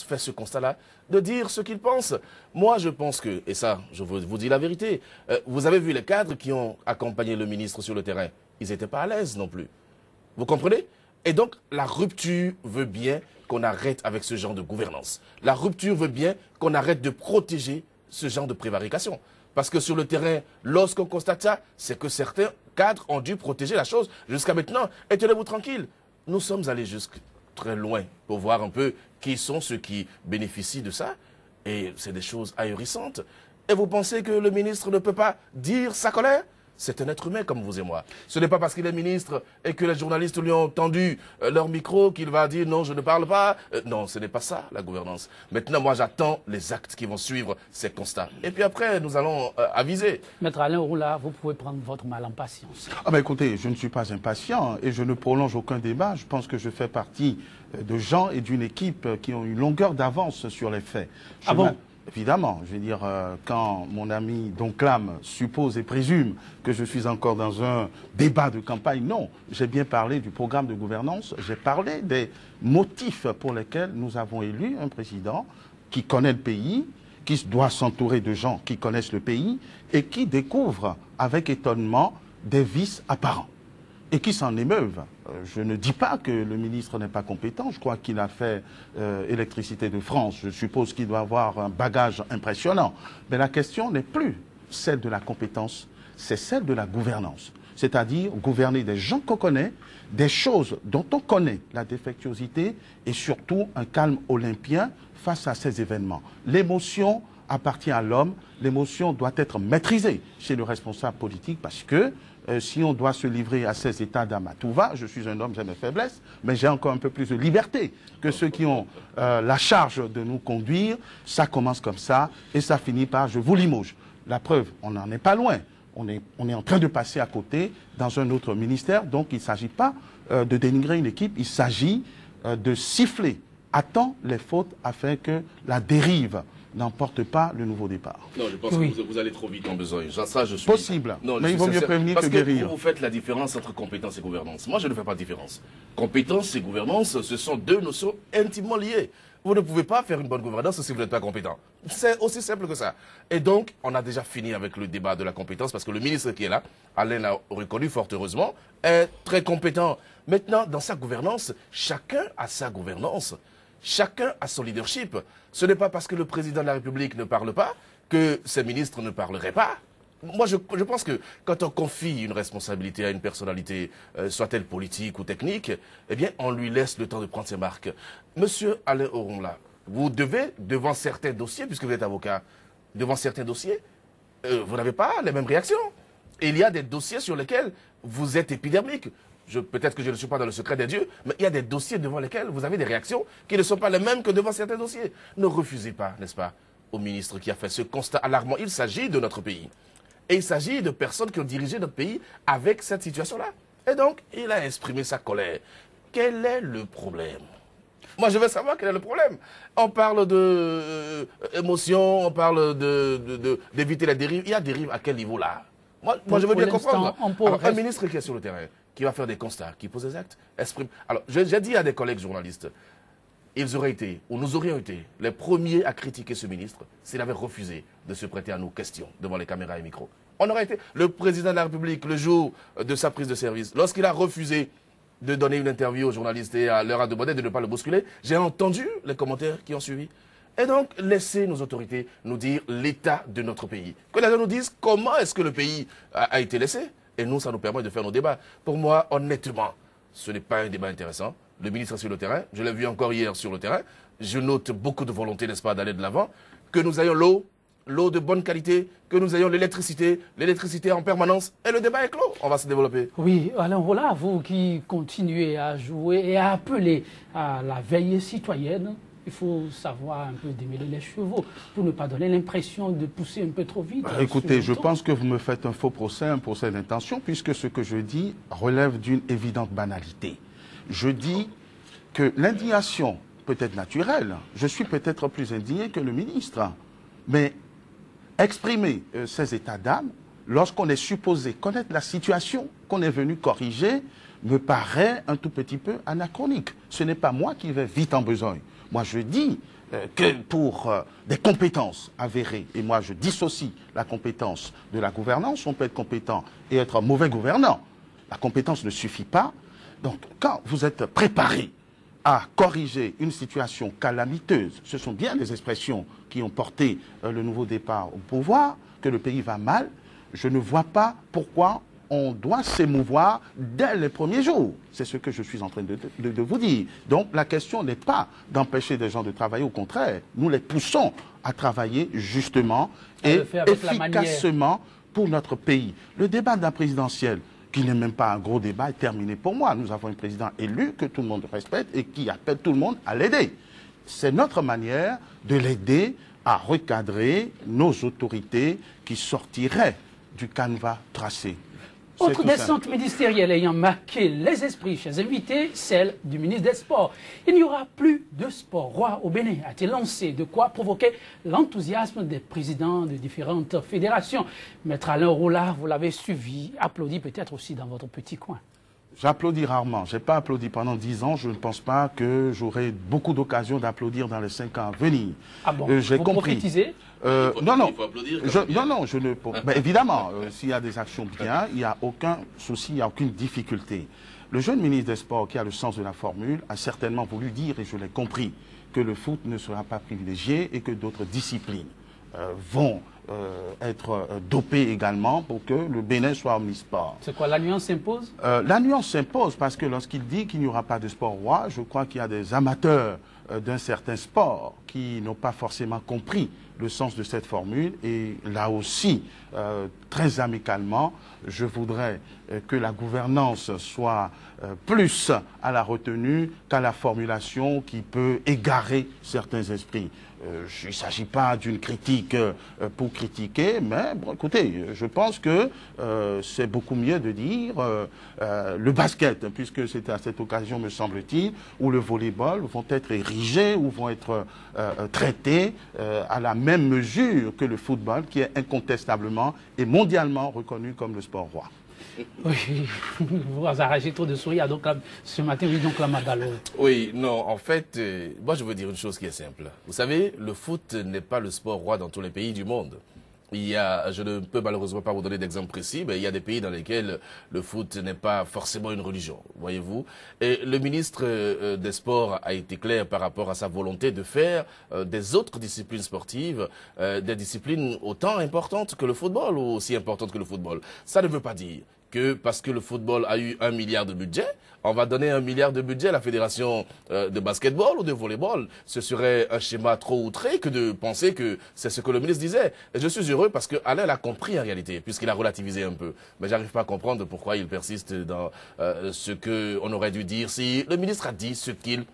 fait ce constat-là, de dire ce qu'ils pensent. Moi, je pense que, et ça, je vous dis la vérité, vous avez vu les cadres qui ont accompagné le ministre sur le terrain. Ils n'étaient pas à l'aise non plus. Vous comprenez? Et donc, la rupture veut bien qu'on arrête avec ce genre de gouvernance. La rupture veut bien qu'on arrête de protéger ce genre de prévarication. Parce que sur le terrain, lorsqu'on constate ça, c'est que certains cadres ont dû protéger la chose jusqu'à maintenant. Et tenez-vous tranquille, nous sommes allés jusqu'à très loin pour voir un peu qui sont ceux qui bénéficient de ça. Et c'est des choses ahurissantes. Et vous pensez que le ministre ne peut pas dire sa colère? C'est un être humain comme vous et moi. Ce n'est pas parce qu'il est ministre et que les journalistes lui ont tendu leur micro qu'il va dire non, je ne parle pas. Non, ce n'est pas ça la gouvernance. Maintenant, moi, j'attends les actes qui vont suivre ces constats. Et puis après, nous allons aviser. Maître Alain Orula, vous pouvez prendre votre mal en patience. Ah ben écoutez, je ne suis pas impatient et je ne prolonge aucun débat. Je pense que je fais partie de gens et d'une équipe qui ont une longueur d'avance sur les faits. Ah bon? Évidemment, je veux dire, quand mon ami Donclam suppose et présume que je suis encore dans un débat de campagne, non. J'ai bien parlé du programme de gouvernance, j'ai parlé des motifs pour lesquels nous avons élu un président qui connaît le pays, qui doit s'entourer de gens qui connaissent le pays et qui découvre avec étonnement des vices apparents et qui s'en émeuvent. Je ne dis pas que le ministre n'est pas compétent. Je crois qu'il a fait Électricité de France. Je suppose qu'il doit avoir un bagage impressionnant. Mais la question n'est plus celle de la compétence, c'est celle de la gouvernance. C'est-à-dire gouverner des gens qu'on connaît, des choses dont on connaît la défectuosité et surtout un calme olympien face à ces événements. L'émotion appartient à l'homme, l'émotion doit être maîtrisée chez le responsable politique parce que si on doit se livrer à ces états d'âme à tout va, je suis un homme, j'ai mes faiblesses, mais j'ai encore un peu plus de liberté que ceux qui ont la charge de nous conduire. Ça commence comme ça et ça finit par je vous limoge. La preuve, on n'en est pas loin. On est en train de passer à côté dans un autre ministère, donc il ne s'agit pas de dénigrer une équipe, il s'agit de siffler à temps les fautes afin que la dérive n'emporte pas le nouveau départ. Non, je pense que vous allez trop vite en besogne. Ça, je suis... Possible, non, mais il vaut mieux prévenir que guérir. Parce que vous faites la différence entre compétence et gouvernance. Moi, je ne fais pas de différence. Compétence et gouvernance, ce sont deux notions intimement liées. Vous ne pouvez pas faire une bonne gouvernance si vous n'êtes pas compétent. C'est aussi simple que ça. Et donc, on a déjà fini avec le débat de la compétence parce que le ministre qui est là, Alain l'a reconnu fort heureusement, est très compétent. Maintenant, dans sa gouvernance, chacun a sa gouvernance. Chacun a son leadership. Ce n'est pas parce que le président de la République ne parle pas que ses ministres ne parleraient pas. Moi, je pense que quand on confie une responsabilité à une personnalité, soit-elle politique ou technique, eh bien, on lui laisse le temps de prendre ses marques. Monsieur Alain Orula, vous devez, devant certains dossiers, puisque vous êtes avocat, devant certains dossiers, vous n'avez pas les mêmes réactions. Et il y a des dossiers sur lesquels vous êtes épidermique. Peut-être que je ne suis pas dans le secret des dieux, mais il y a des dossiers devant lesquels vous avez des réactions qui ne sont pas les mêmes que devant certains dossiers. Ne refusez pas, n'est-ce pas, au ministre qui a fait ce constat alarmant. Il s'agit de notre pays. Et il s'agit de personnes qui ont dirigé notre pays avec cette situation-là. Et donc, il a exprimé sa colère. Quel est le problème? Moi, je veux savoir quel est le problème. On parle d'émotion, on parle d'éviter la dérive. Il y a dérive à quel niveau là? Moi, je veux bien comprendre. Alors, un ministre qui est sur le terrain, qui va faire des constats, qui pose des actes, exprime. Alors, j'ai dit à des collègues journalistes, ils auraient été, ou nous aurions été, les premiers à critiquer ce ministre s'il avait refusé de se prêter à nos questions devant les caméras et micros. On aurait été le président de la République, le jour de sa prise de service, lorsqu'il a refusé de donner une interview aux journalistes et à leur demander de ne pas le bousculer, j'ai entendu les commentaires qui ont suivi. Et donc, laissez nos autorités nous dire l'état de notre pays. Que les gens nous disent comment est-ce que le pays a été laissé. Et nous, ça nous permet de faire nos débats. Pour moi, honnêtement, ce n'est pas un débat intéressant. Le ministre est sur le terrain. Je l'ai vu encore hier sur le terrain. Je note beaucoup de volonté, n'est-ce pas, d'aller de l'avant. Que nous ayons l'eau de bonne qualité, que nous ayons l'électricité en permanence. Et le débat est clos. On va se développer. Oui, alors voilà, vous qui continuez à jouer et à appeler à la veille citoyenne, il faut savoir un peu démêler les chevaux pour ne pas donner l'impression de pousser un peu trop vite. Écoutez, je pense que vous me faites un faux procès, un procès d'intention, puisque ce que je dis relève d'une évidente banalité. Je dis que l'indignation peut être naturelle. Je suis peut-être plus indigné que le ministre. Mais exprimer ces états d'âme, lorsqu'on est supposé connaître la situation qu'on est venu corriger, me paraît un tout petit peu anachronique. Ce n'est pas moi qui vais vite en besogne. Moi, je dis que pour des compétences avérées. Et moi, je dissocie la compétence de la gouvernance. On peut être compétent et être un mauvais gouvernant. La compétence ne suffit pas. Donc, quand vous êtes préparé à corriger une situation calamiteuse, ce sont bien des expressions qui ont porté le nouveau départ au pouvoir, que le pays va mal, je ne vois pas pourquoi on doit s'émouvoir dès les premiers jours. C'est ce que je suis en train de vous dire. Donc la question n'est pas d'empêcher des gens de travailler, au contraire, nous les poussons à travailler justement et efficacement pour notre pays. Le débat de la présidentielle, qui n'est même pas un gros débat, est terminé pour moi. Nous avons un président élu que tout le monde respecte et qui appelle tout le monde à l'aider. C'est notre manière de l'aider à recadrer nos autorités qui sortiraient du canevas tracé. Autre descente ministérielle ayant marqué les esprits, chers invités, celle du ministre des Sports. Il n'y aura plus de sport roi au Bénin, a-t-il lancé, de quoi provoquer l'enthousiasme des présidents de différentes fédérations. Maître Alain Rolla, vous l'avez suivi, applaudi peut-être aussi dans votre petit coin. J'applaudis rarement. Je n'ai pas applaudi pendant 10 ans. Je ne pense pas que j'aurai beaucoup d'occasions d'applaudir dans les 5 ans à venir. Ah bon, j'ai compris. Non, je ne... Ben, évidemment, s'il y a des actions bien, il n'y a aucun souci, il n'y a aucune difficulté. Le jeune ministre des Sports, qui a le sens de la formule, a certainement voulu dire, et je l'ai compris, que le foot ne sera pas privilégié et que d'autres disciplines vont être dopées également pour que le Bénin soit omnisport. C'est quoi, la nuance s'impose? La nuance s'impose parce que lorsqu'il dit qu'il n'y aura pas de sport roi, je crois qu'il y a des amateurs d'un certain sport qui n'ont pas forcément compris le sens de cette formule. Et là aussi, très amicalement, je voudrais que la gouvernance soit plus à la retenue qu'à la formulation qui peut égarer certains esprits. Il ne s'agit pas d'une critique pour critiquer, mais bon, écoutez, je pense que c'est beaucoup mieux de dire le basket, puisque c'est à cette occasion, me semble-t-il, où le volleyball vont être érigés ou vont être traités à la même mesure que le football, qui est incontestablement et mondialement reconnu comme le sport roi. Oui, vous arrachez trop de sourire, donc ce matin, oui, donc la Magalo. Oui, non, en fait, moi je veux dire une chose qui est simple. Vous savez, le foot n'est pas le sport roi dans tous les pays du monde. Je ne peux malheureusement pas vous donner d'exemple précis, mais il y a des pays dans lesquels le foot n'est pas forcément une religion, voyez-vous. Et le ministre des Sports a été clair par rapport à sa volonté de faire des autres disciplines sportives, des disciplines autant importantes que le football ou aussi importantes que le football. Ça ne veut pas dire que parce que le football a eu 1 milliard de budget, on va donner 1 milliard de budget à la fédération de basketball ou de volleyball. Ce serait un schéma trop outré que de penser que c'est ce que le ministre disait. Et je suis heureux parce que Alain l'a compris en réalité, puisqu'il a relativisé un peu. Mais j'arrive pas à comprendre pourquoi il persiste dans ce qu'on aurait dû dire si le ministre a dit ce qu'il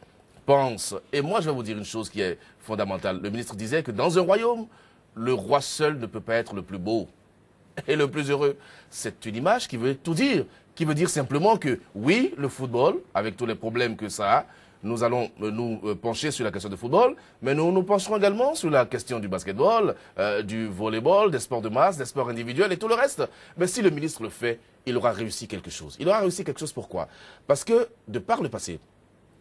pense. Et moi, je vais vous dire une chose qui est fondamentale. Le ministre disait que dans un royaume, le roi seul ne peut pas être le plus beau et le plus heureux. C'est une image qui veut tout dire, qui veut dire simplement que oui, le football, avec tous les problèmes que ça a, nous allons nous pencher sur la question du football, mais nous nous pencherons également sur la question du basketball, du volleyball, des sports de masse, des sports individuels et tout le reste. Mais si le ministre le fait, il aura réussi quelque chose. Il aura réussi quelque chose pourquoi? Parce que, de par le passé,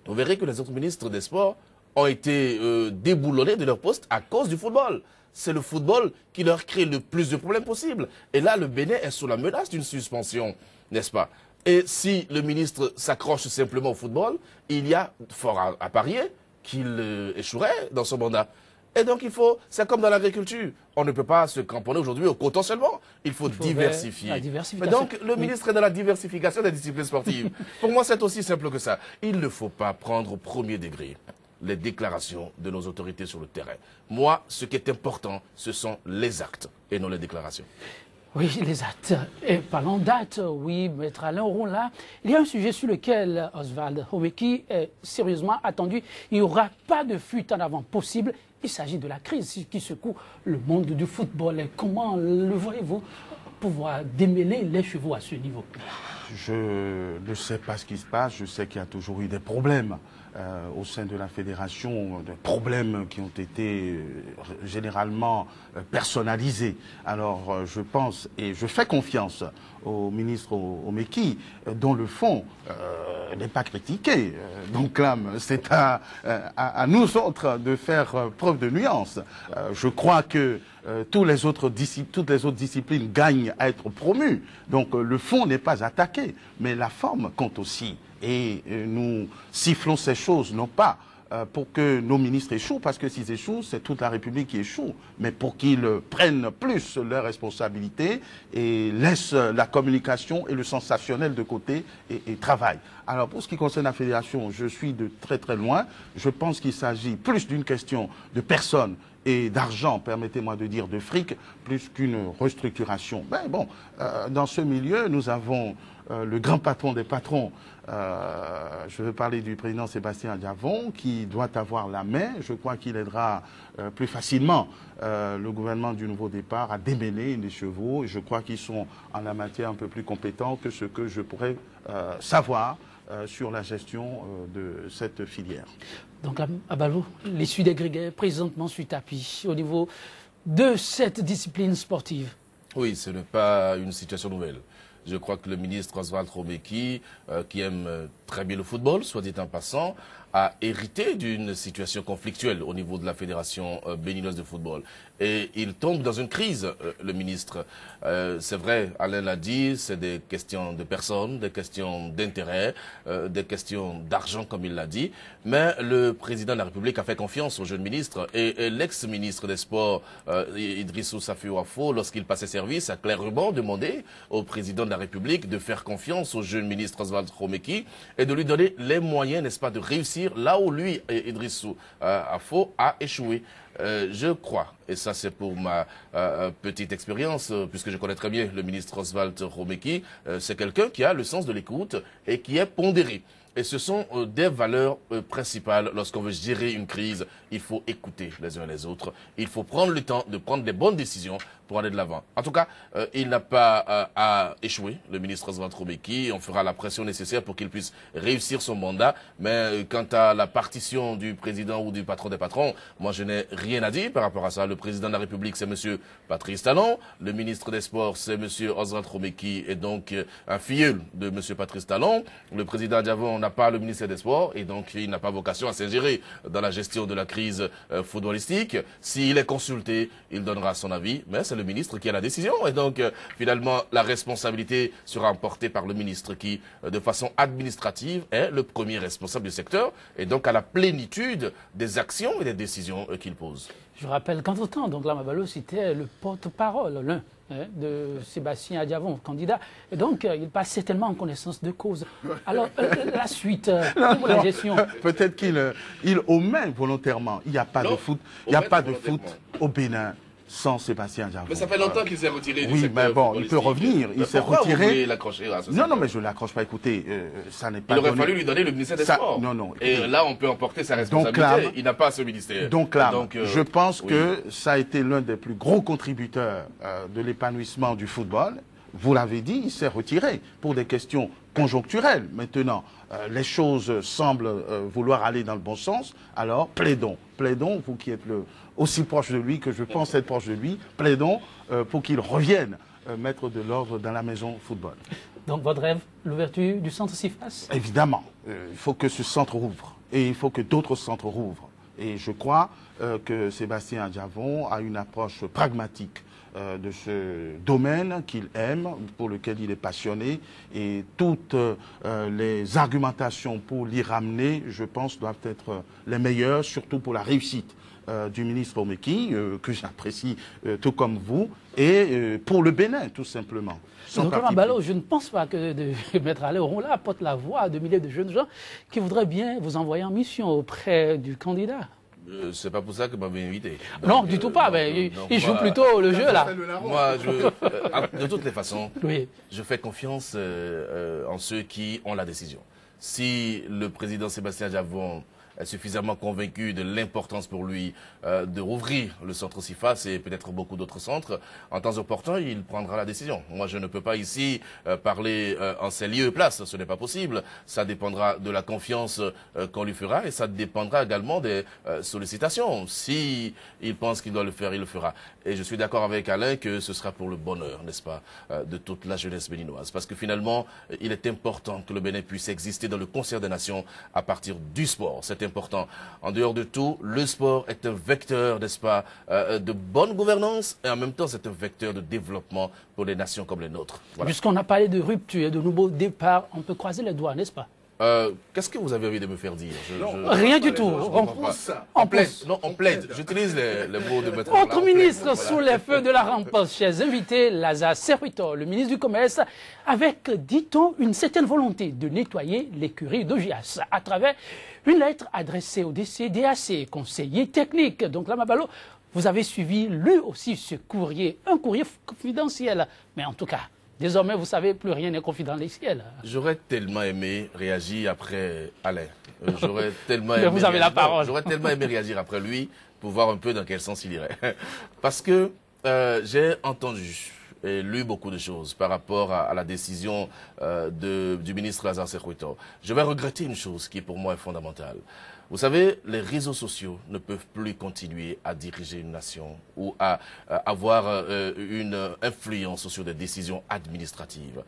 vous verrez que les autres ministres des sports ont été déboulonnés de leur poste à cause du football. C'est le football qui leur crée le plus de problèmes possible. Et là, le Bénin est sous la menace d'une suspension, n'est-ce pas? Et si le ministre s'accroche simplement au football, il y a fort à parier qu'il échouerait dans son mandat. Et donc c'est comme dans l'agriculture. On ne peut pas se cramponner aujourd'hui au coton seulement. Il faut diversifier. Mais donc le ministre est dans la diversification des disciplines sportives. Pour moi, c'est aussi simple que ça. Il ne faut pas prendre au premier degré les déclarations de nos autorités sur le terrain. Moi, ce qui est important, ce sont les actes et non les déclarations. Oui, les actes. Et parlons d'actes, oui, Maître Alain Rolla, il y a un sujet sur lequel Oswald Oweki est sérieusement attendu. Il n'y aura pas de fuite en avant possible. Il s'agit de la crise qui secoue le monde du football. Et comment le voyez-vous pouvoir démêler les chevaux à ce niveau? Je ne sais pas ce qui se passe. Je sais qu'il y a toujours eu des problèmes au sein de la fédération de problèmes qui ont été généralement personnalisés. Alors je pense et je fais confiance au ministre Omeki, dont le fond n'est pas critiqué. Donc là, c'est à nous autres de faire preuve de nuance. Je crois que toutes les autres disciplines gagnent à être promues. Donc le fond n'est pas attaqué, mais la forme compte aussi. Et nous sifflons ces choses, non pas pour que nos ministres échouent, parce que s'ils échouent, c'est toute la République qui échoue, mais pour qu'ils prennent plus leurs responsabilités et laissent la communication et le sensationnel de côté et travaillent. Alors pour ce qui concerne la fédération, je suis de très très loin. Je pense qu'il s'agit plus d'une question de personnes et d'argent, permettez-moi de dire de fric, plus qu'une restructuration. Ben bon, dans ce milieu, nous avons le grand patron des patrons, je veux parler du président Sébastien Diavon, qui doit avoir la main. Je crois qu'il aidera plus facilement le gouvernement du nouveau départ à démêler les chevaux. Et je crois qu'ils sont en la matière un peu plus compétents que ce que je pourrais savoir sur la gestion de cette filière. Donc, Abalou, l'issue des grégaires présentement sur tapis au niveau de cette discipline sportive. Oui, ce n'est pas une situation nouvelle. Je crois que le ministre Oswald Romeki, qui aime très bien le football, soit dit en passant, a hérité d'une situation conflictuelle au niveau de la fédération béninoise de football. Et il tombe dans une crise, le ministre. C'est vrai, Alain l'a dit, c'est des questions de personnes, des questions d'intérêt, des questions d'argent, comme il l'a dit. Mais le président de la République a fait confiance au jeune ministre. Et l'ex-ministre des Sports, Idrissou Safi-Ouafo, lorsqu'il passait service, a clairement demandé au président de la République de faire confiance au jeune ministre Oswald Romeki et de lui donner les moyens, n'est-ce pas, de réussir là où lui, Idrissou Afo, a échoué. Je crois, et ça c'est pour ma petite expérience, puisque je connais très bien le ministre Oswald Romeki, c'est quelqu'un qui a le sens de l'écoute et qui est pondéré. Et ce sont des valeurs principales lorsqu'on veut gérer une crise. Il faut écouter les uns les autres. Il faut prendre le temps de prendre des bonnes décisions pour aller de l'avant. En tout cas, il n'a pas à échouer, le ministre Oswald Romeki. On fera la pression nécessaire pour qu'il puisse réussir son mandat. Mais quant à la partition du président ou du patron des patrons, moi je n'ai rien à dire par rapport à ça. Le président de la République, c'est M. Patrice Talon. Le ministre des Sports, c'est M. Oswald Romeki, et donc un filleul de M. Patrice Talon. Le président Diavon n'a pas le ministère des Sports et donc il n'a pas vocation à s'ingérer dans la gestion de la crise footballistique. S'il est consulté, il donnera son avis, mais c'est le ministre qui a la décision et donc finalement la responsabilité sera portée par le ministre qui, de façon administrative, est le premier responsable du secteur et donc à la plénitude des actions et des décisions qu'il pose. Je rappelle qu'entre temps, donc là, Mabalo, c'était le porte-parole, l'un de Sébastien Adiavon, candidat. Et donc, il passe certainement en connaissance de cause. Alors, la suite, pour la gestion. Peut-être qu'il omet volontairement. Il n'y a pas de foot, il n'y a pas de foot au Bénin sans Sébastien Diavon. Mais ça fait longtemps qu'il s'est retiré du secteur. Oui, mais bon, il peut revenir. Il s'est retiré. Vous voulez l'accrocher à ce Non, non, mais je ne l'accroche pas. Écoutez, ça n'est pas. Il aurait fallu lui donner le ministère des Sports. Non, non. Et là, on peut emporter sa responsabilité. Il n'a pas ce ministère. Donc là, je pense que ça a été l'un des plus gros contributeurs de l'épanouissement du football. Vous l'avez dit, il s'est retiré pour des questions conjoncturelles. Maintenant, les choses semblent vouloir aller dans le bon sens. Alors, plaidons. Plaidons, vous qui êtes aussi proche de lui que je pense être proche de lui, plaidons pour qu'il revienne mettre de l'ordre dans la maison football. Donc, votre rêve, l'ouverture du centre CIFAS? Évidemment. Il faut que ce centre rouvre. Et il faut que d'autres centres rouvrent. Et je crois que Sébastien Diavon a une approche pragmatique de ce domaine qu'il aime, pour lequel il est passionné, et toutes les argumentations pour l'y ramener, je pense, doivent être les meilleures, surtout pour la réussite du ministre Omeki, que j'apprécie tout comme vous, et pour le Bénin, tout simplement. Donc, Mabalo, je ne pense pas que de mettre à l'air, là apporte la voix à de milliers de jeunes gens qui voudraient bien vous envoyer en mission auprès du candidat. C'est pas pour ça que m'avait invité. Donc, non, du tout pas, mais il joue plutôt le jeu, là. Moi, de toutes les façons, oui, je fais confiance en ceux qui ont la décision. Si le président Sébastien Diavon suffisamment convaincu de l'importance pour lui de rouvrir le centre CIFAS et peut-être beaucoup d'autres centres, en temps opportun, il prendra la décision. Moi, je ne peux pas ici parler en ces lieux et places, ce n'est pas possible. Ça dépendra de la confiance qu'on lui fera et ça dépendra également des sollicitations. Si il pense qu'il doit le faire, il le fera. Et je suis d'accord avec Alain que ce sera pour le bonheur, n'est-ce pas, de toute la jeunesse béninoise. Parce que finalement, il est important que le Bénin puisse exister dans le concert des nations à partir du sport. C'est important. En dehors de tout, le sport est un vecteur, n'est-ce pas, de bonne gouvernance et en même temps, c'est un vecteur de développement pour les nations comme les nôtres. Voilà. Puisqu'on a parlé de rupture et de nouveaux départs, on peut croiser les doigts, n'est-ce pas? Qu'est-ce que vous avez envie de me faire dire? Rien du tout. On plaide. Non, on plaide. J'utilise les mots de maître. Autre ministre sous les feux de la rampe, chers invités, Lazare Serruito, le ministre du Commerce, avec, dit-on, une certaine volonté de nettoyer l'écurie d'Ogias à travers une lettre adressée au DAC, conseiller technique. Donc là, Mabalo, vous avez suivi lui aussi ce courrier, un courrier confidentiel. Mais en tout cas, désormais, vous savez, plus rien n'est confidentiel. J'aurais tellement aimé réagir après Alain. J'aurais tellement aimé. Vous avez la parole. J'aurais tellement aimé réagir après lui pour voir un peu dans quel sens il irait. Parce que j'ai entendu et lu beaucoup de choses par rapport à la décision du ministre Lazare Serruito. Je vais regretter une chose qui pour moi est fondamentale. Vous savez, les réseaux sociaux ne peuvent plus continuer à diriger une nation ou à avoir une influence sur des décisions administratives.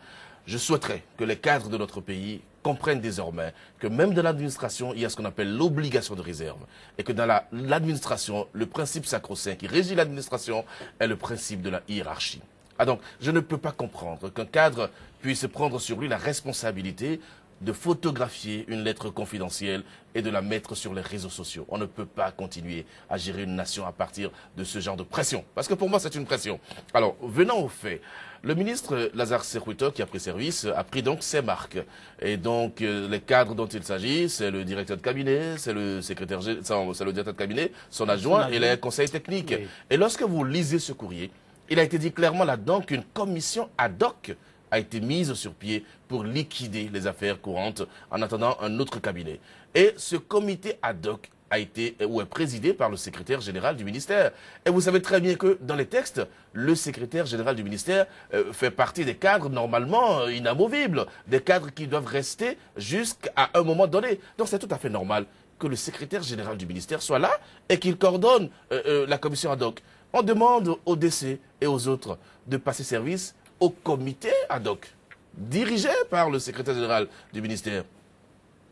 Je souhaiterais que les cadres de notre pays comprennent désormais que même dans l'administration, il y a ce qu'on appelle l'obligation de réserve. Et que dans l'administration, le principe sacro-saint qui régit l'administration est le principe de la hiérarchie. Ah donc, je ne peux pas comprendre qu'un cadre puisse prendre sur lui la responsabilité de photographier une lettre confidentielle et de la mettre sur les réseaux sociaux. On ne peut pas continuer à gérer une nation à partir de ce genre de pression. Parce que pour moi, c'est une pression. Alors, venant au fait, le ministre Lazare Serruito, qui a pris service, a pris donc ses marques. Et donc, les cadres dont il s'agit, c'est le directeur de cabinet, c'est le secrétaire, c'est le directeur de cabinet, son adjoint et les conseils techniques. Oui. Et lorsque vous lisez ce courrier, il a été dit clairement là-dedans qu'une commission ad hoc a été mise sur pied pour liquider les affaires courantes en attendant un autre cabinet. Et ce comité ad hoc a été ou est présidé par le secrétaire général du ministère. Et vous savez très bien que dans les textes, le secrétaire général du ministère fait partie des cadres normalement inamovibles, des cadres qui doivent rester jusqu'à un moment donné. Donc c'est tout à fait normal que le secrétaire général du ministère soit là et qu'il coordonne la commission ad hoc. On demande aux DC et aux autres de passer service au comité ad hoc, dirigé par le secrétaire général du ministère.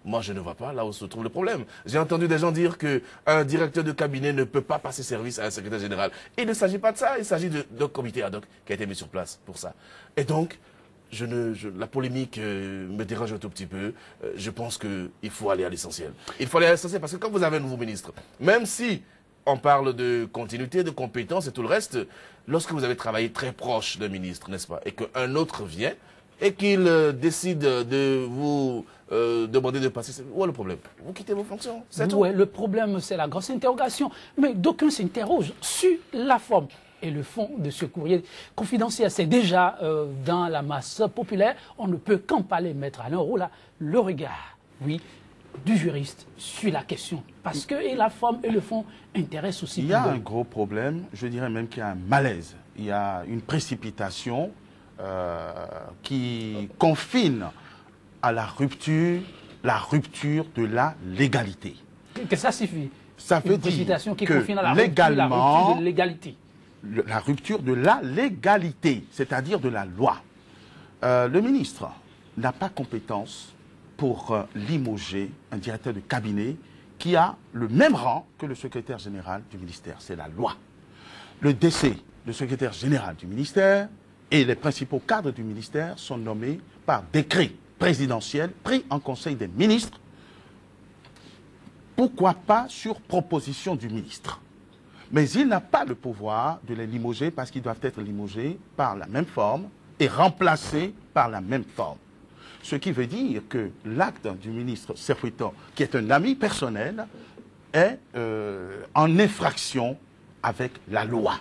Moi, je ne vois pas là où se trouve le problème. J'ai entendu des gens dire qu'un directeur de cabinet ne peut pas passer service à un secrétaire général. Il ne s'agit pas de ça, il s'agit d'un comité ad hoc qui a été mis sur place pour ça. Et donc, la polémique me dérange un tout petit peu. Je pense qu'il faut aller à l'essentiel. Il faut aller à l'essentiel parce que quand vous avez un nouveau ministre, même si on parle de continuité, de compétences et tout le reste, lorsque vous avez travaillé très proche d'un ministre, n'est-ce pas, et qu'un autre vient et qu'il décide de vous demander de passer, où est le problème? Vous quittez vos fonctions, c'est tout. Oui, le problème, c'est la grosse interrogation. Mais d'aucuns s'interrogent sur la forme et le fond de ce courrier confidentiel. C'est déjà dans la masse populaire. On ne peut qu'en parler, mettre à l'enroula le regard, oui, du juriste sur la question. Parce que et la forme et le fond intéressent aussi. Il y a un gros problème, je dirais même qu'il y a un malaise. Il y a une précipitation qui confine à la rupture de la légalité. Qu'est-ce que ça signifie? Ça veut dire que légalement, la rupture de la légalité, c'est-à-dire de la loi. Le ministre n'a pas compétence pour limoger un directeur de cabinet qui a le même rang que le secrétaire général du ministère. C'est la loi. Le DC, le secrétaire général du ministère et les principaux cadres du ministère sont nommés par décret présidentiel pris en Conseil des ministres. Pourquoi pas sur proposition du ministre? Mais il n'a pas le pouvoir de les limoger parce qu'ils doivent être limogés par la même forme et remplacés par la même forme. Ce qui veut dire que l'acte du ministre Serruito, qui est un ami personnel, est en infraction avec la loi.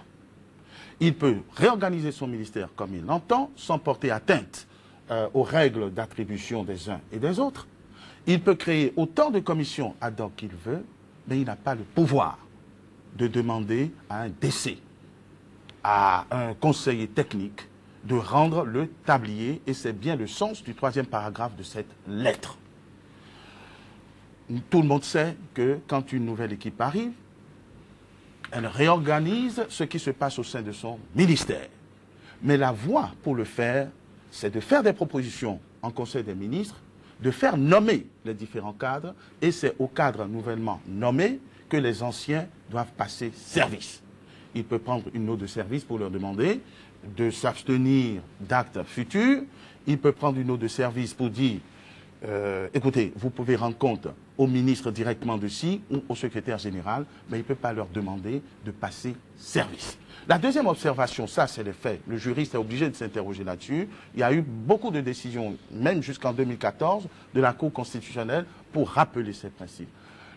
Il peut réorganiser son ministère comme il l'entend, sans porter atteinte aux règles d'attribution des uns et des autres. Il peut créer autant de commissions ad hoc qu'il veut, mais il n'a pas le pouvoir de demander à un décès, à un conseiller technique, de rendre le tablier, et c'est bien le sens du 3e paragraphe de cette lettre. Tout le monde sait que quand une nouvelle équipe arrive, elle réorganise ce qui se passe au sein de son ministère. Mais la voie pour le faire, c'est de faire des propositions en Conseil des ministres, de faire nommer les différents cadres, et c'est aux cadres nouvellement nommés que les anciens doivent passer service. Il peut prendre une note de service pour leur demander de s'abstenir d'actes futurs. Il peut prendre une note de service pour dire écoutez, vous pouvez rendre compte au ministre directement de ci ou au secrétaire général, mais il ne peut pas leur demander de passer service. La deuxième observation, ça c'est les faits. Le juriste est obligé de s'interroger là-dessus. Il y a eu beaucoup de décisions, même jusqu'en 2014, de la Cour constitutionnelle pour rappeler ces principes.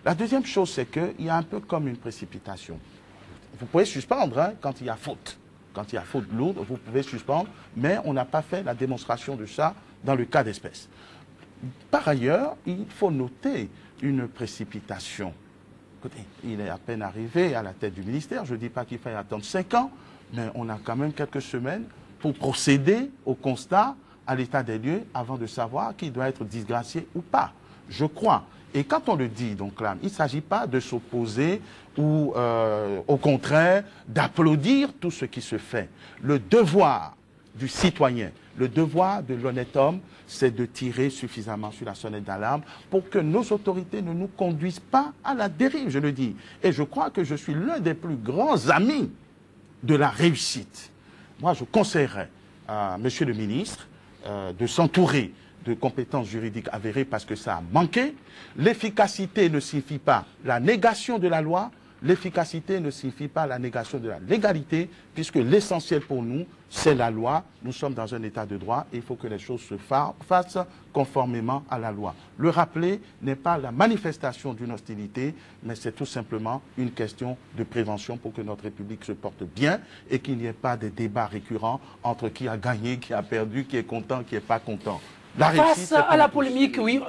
La deuxième chose, c'est qu'il y a un peu comme une précipitation. Vous pouvez suspendre hein, quand il y a faute. Quand il y a faute lourde, vous pouvez suspendre, mais on n'a pas fait la démonstration de ça dans le cas d'espèce. Par ailleurs, il faut noter une précipitation. Écoutez, il est à peine arrivé à la tête du ministère, je ne dis pas qu'il faille attendre 5 ans, mais on a quand même quelques semaines pour procéder au constat, à l'état des lieux, avant de savoir qui doit être disgracié ou pas. Je crois. Et quand on le dit, donc là, il ne s'agit pas de s'opposer ou, au contraire, d'applaudir tout ce qui se fait. Le devoir du citoyen, le devoir de l'honnête homme, c'est de tirer suffisamment sur la sonnette d'alarme pour que nos autorités ne nous conduisent pas à la dérive, je le dis. Et je crois que je suis l'un des plus grands amis de la réussite. Moi, je conseillerais à Monsieur le ministre de s'entourer de compétences juridiques avérées parce que ça a manqué. L'efficacité ne signifie pas la négation de la loi, l'efficacité ne signifie pas la négation de la légalité, puisque l'essentiel pour nous, c'est la loi. Nous sommes dans un état de droit et il faut que les choses se fassent conformément à la loi. Le rappeler n'est pas la manifestation d'une hostilité, mais c'est tout simplement une question de prévention pour que notre République se porte bien et qu'il n'y ait pas des débats récurrents entre qui a gagné, qui a perdu, qui est content, qui n'est pas content. Face à la polémique, oui,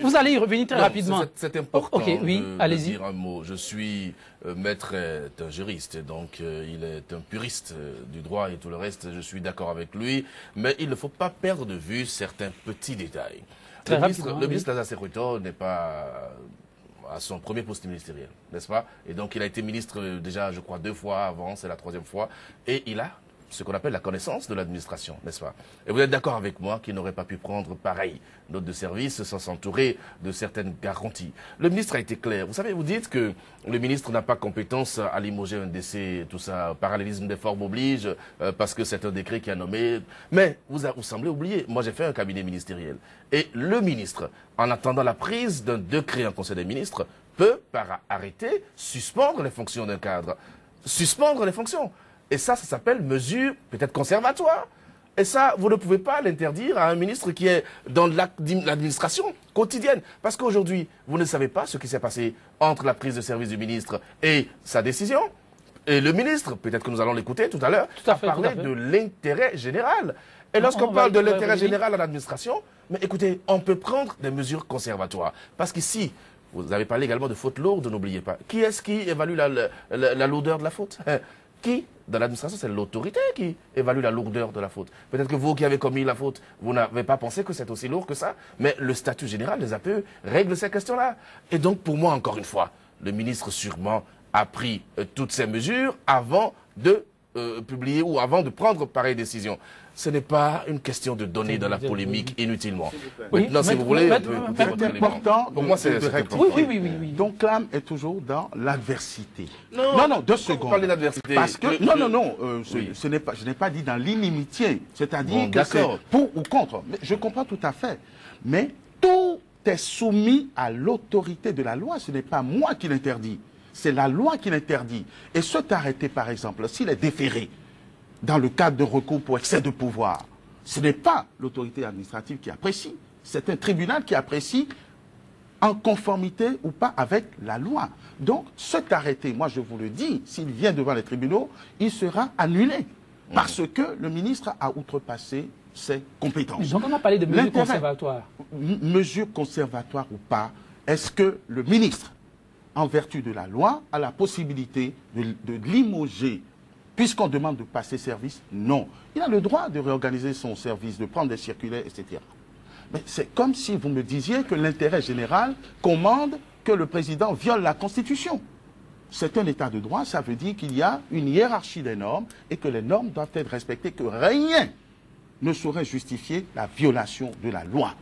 vous allez y revenir très rapidement. C'est important oui, de dire un mot. Je suis, maître est un juriste, donc il est un puriste du droit et tout le reste, je suis d'accord avec lui, mais il ne faut pas perdre de vue certains petits détails. Le ministre Lazare Seruto n'est pas à son premier poste ministériel, n'est-ce pas? Et donc il a été ministre déjà, je crois, 2 fois avant, c'est la 3e fois, et il a ce qu'on appelle la connaissance de l'administration, n'est-ce pas? Et vous êtes d'accord avec moi qu'il n'aurait pas pu prendre pareil note de service sans s'entourer de certaines garanties. Le ministre a été clair. Vous savez, vous dites que le ministre n'a pas compétence à limoger un décès, tout ça, parallélisme des formes oblige, parce que c'est un décret qui a nommé. Mais vous semblez oublier, moi j'ai fait un cabinet ministériel. Et le ministre, en attendant la prise d'un décret en Conseil des ministres, peut, par arrêté, suspendre les fonctions d'un cadre. Suspendre les fonctions. Et ça s'appelle mesure peut-être conservatoire. Et ça, vous ne pouvez pas l'interdire à un ministre qui est dans l'administration quotidienne. Parce qu'aujourd'hui, vous ne savez pas ce qui s'est passé entre la prise de service du ministre et sa décision. Et le ministre, peut-être que nous allons l'écouter tout à l'heure, parler de l'intérêt général. Et lorsqu'on parle de l'intérêt général à l'administration, mais écoutez, on peut prendre des mesures conservatoires. Parce qu'ici, vous avez parlé également de faute lourde, n'oubliez pas. Qui est-ce qui évalue la lourdeur de la faute? Qui, dans l'administration, c'est l'autorité qui évalue la lourdeur de la faute. Peut-être que vous qui avez commis la faute, vous n'avez pas pensé que c'est aussi lourd que ça, mais le statut général des APE règle ces questions-là. Et donc, pour moi, encore une fois, le ministre sûrement a pris toutes ces mesures avant de publier ou avant de prendre pareille décision. Ce n'est pas une question de donner dans la polémique inutilement. Oui, non, si vous voulez, c'est important. Pour moi, c'est important. Oui. Donc l'âme est toujours dans l'adversité. Non, 2 secondes. Parler d'adversité. Parce que je n'ai pas dit dans l'inimitié. C'est-à-dire que c'est pour ou contre. Mais je comprends tout à fait. Mais tout est soumis à l'autorité de la loi. Ce n'est pas moi qui l'interdis. C'est la loi qui l'interdit. Et cet arrêté, par exemple, s'il est déféré dans le cadre de recours pour excès de pouvoir, ce n'est pas l'autorité administrative qui apprécie. C'est un tribunal qui apprécie en conformité ou pas avec la loi. Donc, cet arrêté, moi je vous le dis, s'il vient devant les tribunaux, il sera annulé. Parce que le ministre a outrepassé ses compétences. Donc on a parlé de mesures conservatoires. Mesures conservatoires ou pas, est-ce que le ministre, en vertu de la loi, a la possibilité de limoger, puisqu'on demande de passer service? Non. Il a le droit de réorganiser son service, de prendre des circulaires, etc. Mais c'est comme si vous me disiez que l'intérêt général commande que le président viole la Constitution. C'est un état de droit, ça veut dire qu'il y a une hiérarchie des normes et que les normes doivent être respectées, que rien ne saurait justifier la violation de la loi.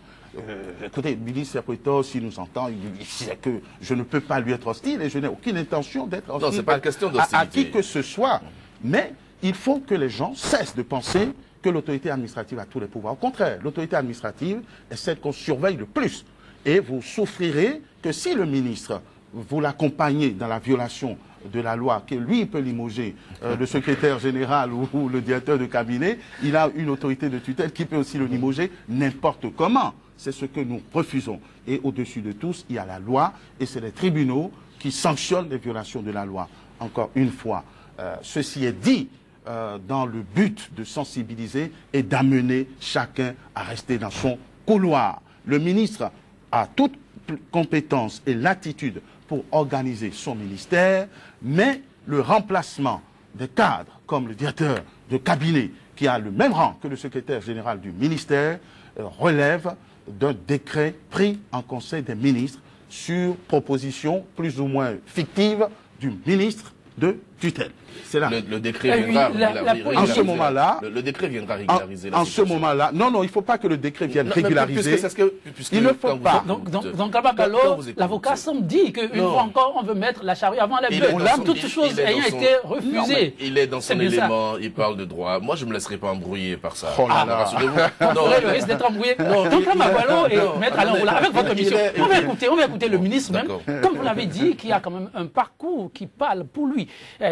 Écoutez, le ministre Serpeto, s'il nous entend, il sait que je ne peux pas lui être hostile et je n'ai aucune intention d'être hostile. Non, c'est pas une question à qui que ce soit. Mais il faut que les gens cessent de penser que l'autorité administrative a tous les pouvoirs. Au contraire, l'autorité administrative est celle qu'on surveille le plus. Et vous souffrirez que si le ministre, vous l'accompagnez dans la violation de la loi, que lui peut limoger le secrétaire général ou le directeur de cabinet, il a une autorité de tutelle qui peut aussi le limoger n'importe comment. C'est ce que nous refusons. Et au-dessus de tous, il y a la loi et c'est les tribunaux qui sanctionnent les violations de la loi. Encore une fois, ceci est dit dans le but de sensibiliser et d'amener chacun à rester dans son couloir. Le ministre a toute compétence et latitude pour organiser son ministère, mais le remplacement des cadres, comme le directeur de cabinet, qui a le même rang que le secrétaire général du ministère, relève d'un décret pris en Conseil des ministres sur proposition plus ou moins fictive du ministre de tutelle. C'est là. Le décret viendra régulariser. En ce moment-là, le décret viendra régulariser la situation. En ce moment-là, non, il ne faut pas que le décret vienne régulariser. Il ne faut pas. Donc Kabakalo, l'avocat semble dire qu'une fois encore, on veut mettre la charrue avant les bœufs. Toutes choses ayant été refusées. Il est dans son élément, il parle de droit. Moi, je ne me laisserai pas embrouiller par ça. Oh là là. On aurait le risque d'être embrouillé. Donc Kabakalo et Maître Alain Oula, avec votre mission, on va écouter le ministre même, comme vous l'avez dit, qui a quand même un parcours qui parle pour lui.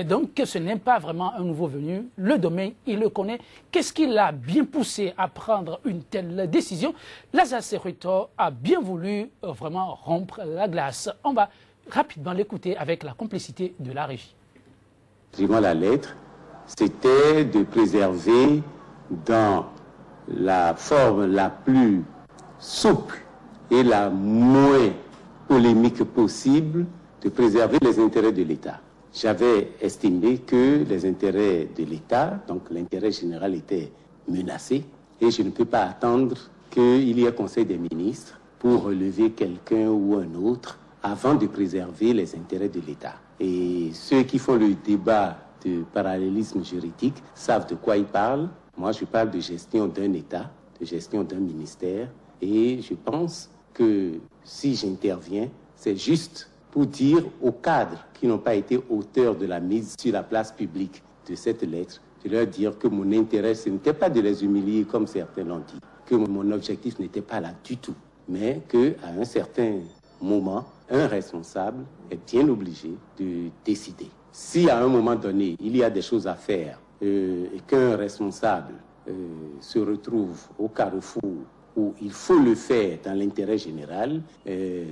Donc, ce n'est pas vraiment un nouveau venu. Le domaine, il le connaît. Qu'est-ce qui l'a bien poussé à prendre une telle décision? Lazare Serpeto a bien voulu vraiment rompre la glace. On va rapidement l'écouter avec la complicité de la régie. La lettre, c'était de préserver dans la forme la plus souple et la moins polémique possible, de préserver les intérêts de l'État. J'avais estimé que les intérêts de l'État, donc l'intérêt général, était menacé et je ne peux pas attendre qu'il y ait Conseil des ministres pour relever quelqu'un ou un autre avant de préserver les intérêts de l'État. Et ceux qui font le débat de parallélisme juridique savent de quoi ils parlent. Moi, je parle de gestion d'un État, de gestion d'un ministère et je pense que si j'interviens, c'est juste pour dire aux cadres qui n'ont pas été auteurs de la mise sur la place publique de cette lettre, de leur dire que mon intérêt, ce n'était pas de les humilier comme certains l'ont dit, que mon objectif n'était pas là du tout, mais qu'à un certain moment, un responsable est bien obligé de décider. Si à un moment donné, il y a des choses à faire et qu'un responsable se retrouve au carrefour où il faut le faire dans l'intérêt général,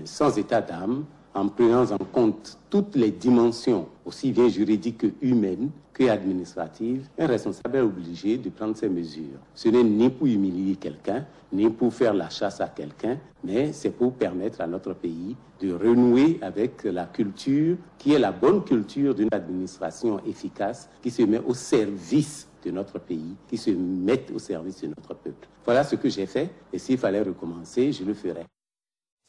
sans état d'âme, en prenant en compte toutes les dimensions, aussi bien juridiques que humaines, que administratives, un responsable est obligé de prendre ces mesures. Ce n'est ni pour humilier quelqu'un, ni pour faire la chasse à quelqu'un, mais c'est pour permettre à notre pays de renouer avec la culture, qui est la bonne culture d'une administration efficace, qui se met au service de notre pays, qui se met au service de notre peuple. Voilà ce que j'ai fait, et s'il fallait recommencer, je le ferais.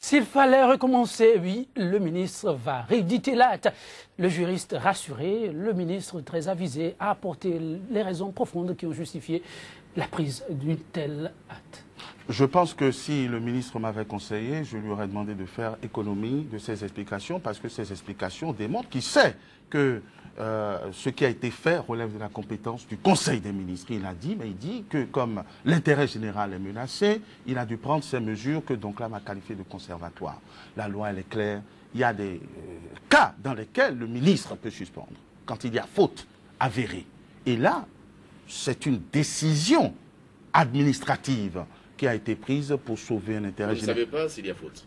S'il fallait recommencer, oui, le ministre va rééditer l'acte. Le juriste rassuré, le ministre très avisé a apporté les raisons profondes qui ont justifié la prise d'une telle acte. Je pense que si le ministre m'avait conseillé, je lui aurais demandé de faire économie de ses explications, parce que ces explications démontrent qu'il sait que ce qui a été fait relève de la compétence du Conseil des ministres. Il a dit, mais il dit que comme l'intérêt général est menacé, il a dû prendre ces mesures que donc là m'a qualifié de conservatoire. La loi, elle est claire. Il y a des cas dans lesquels le ministre peut suspendre, quand il y a faute avérée. Et là, c'est une décision administrative qui a été prise pour sauver un intérêt général. Vous ne savez pas s'il y a faute?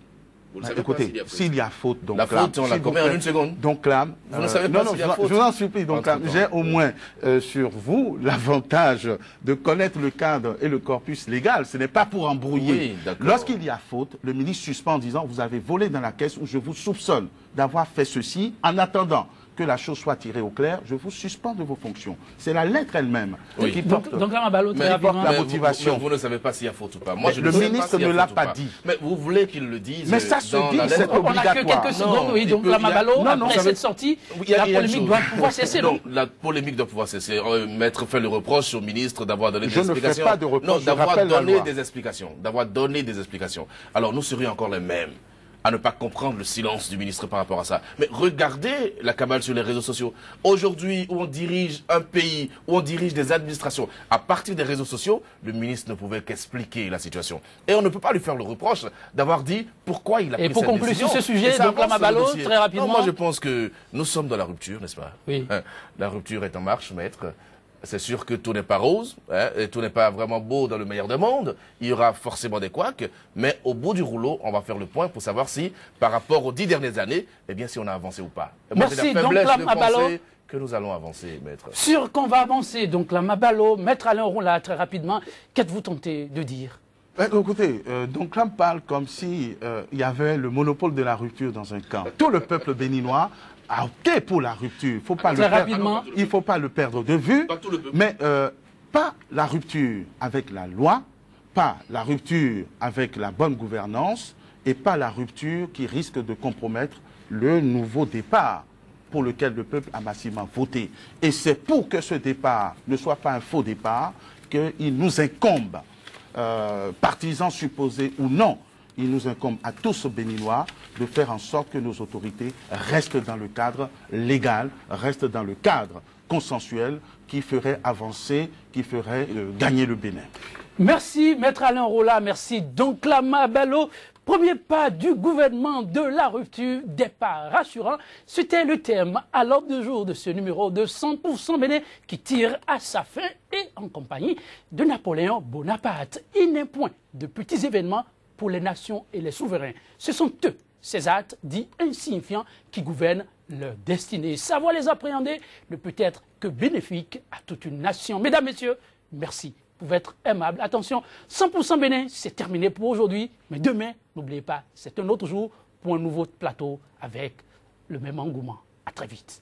Vous ne savez Écoutez, pas s'il y a faute, donc la faute, on la commet en une seconde. Donc clame. Vous ne savez pas non, s'il y a faute. je vous en supplie. Donc clame. J'ai au moins sur vous l'avantage de connaître le cadre et le corpus légal. Ce n'est pas pour embrouiller. Oui, lorsqu'il y a faute, le ministre suspend en disant vous avez volé dans la caisse ou je vous soupçonne d'avoir fait ceci en attendant que la chose soit tirée au clair, je vous suspends de vos fonctions. C'est la lettre elle-même qui porte, donc là, la motivation. Vous ne savez pas s'il y a faute ou pas. Moi, le ministre ne l'a pas dit. Mais vous voulez qu'il le dise. Mais ça se dit, c'est obligatoire. On n'a que quelques secondes, oui. Donc là, Mabalo, après cette sortie, la polémique doit pouvoir cesser, non? La polémique doit pouvoir cesser. Maître fait le reproche au ministre d'avoir donné des explications. Je ne fais pas de reproche, non, d'avoir donné des explications. D'avoir donné des explications. Alors, nous serions encore les mêmes à ne pas comprendre le silence du ministre par rapport à ça. Mais regardez la cabale sur les réseaux sociaux. Aujourd'hui, où on dirige un pays, où on dirige des administrations, à partir des réseaux sociaux, le ministre ne pouvait qu'expliquer la situation. Et on ne peut pas lui faire le reproche d'avoir dit pourquoi il a pris cette décision. Et pour conclure sur ce sujet, donc la Mabalo, très rapidement. Non, moi je pense que nous sommes dans la rupture, n'est-ce pas? Oui. La rupture est en marche, maître. C'est sûr que tout n'est pas rose, et tout n'est pas vraiment beau dans le meilleur des mondes. Il y aura forcément des couacs, mais au bout du rouleau, on va faire le point pour savoir si, par rapport aux 10 dernières années, eh bien, si on a avancé ou pas. Merci, donc la Mabalo, que nous allons avancer, maître. Sûr qu'on va avancer, donc la Mabalo, maître Alain Roula, très rapidement, qu'êtes-vous tenté de dire? Écoutez, donc là, on parle comme si il y avait le monopole de la rupture dans un camp. Tout le peuple béninois a opté pour la rupture. Il ne faut pas le perdre de vue, mais pas la rupture avec la loi, pas la rupture avec la bonne gouvernance et pas la rupture qui risque de compromettre le nouveau départ pour lequel le peuple a massivement voté. Et c'est pour que ce départ ne soit pas un faux départ qu'il nous incombe, partisans supposés ou non, il nous incombe à tous Béninois de faire en sorte que nos autorités restent dans le cadre légal, restent dans le cadre consensuel qui ferait avancer, qui ferait gagner le Bénin. Merci, maître Alain Roula, merci. Donc la Mabalo, premier pas du gouvernement de la rupture, départ rassurant. C'était le thème à l'ordre du jour de ce numéro de 100% Bénin qui tire à sa fin et en compagnie de Napoléon Bonaparte. Il n'est point de petits événements pour les nations et les souverains. Ce sont eux, ces actes dits insignifiants, qui gouvernent leur destinée. Savoir les appréhender ne peut être que bénéfique à toute une nation. Mesdames, Messieurs, merci. Vous pouvez être aimables. Attention, 100% Bénin, c'est terminé pour aujourd'hui. Mais demain, n'oubliez pas, c'est un autre jour pour un nouveau plateau avec le même engouement. À très vite.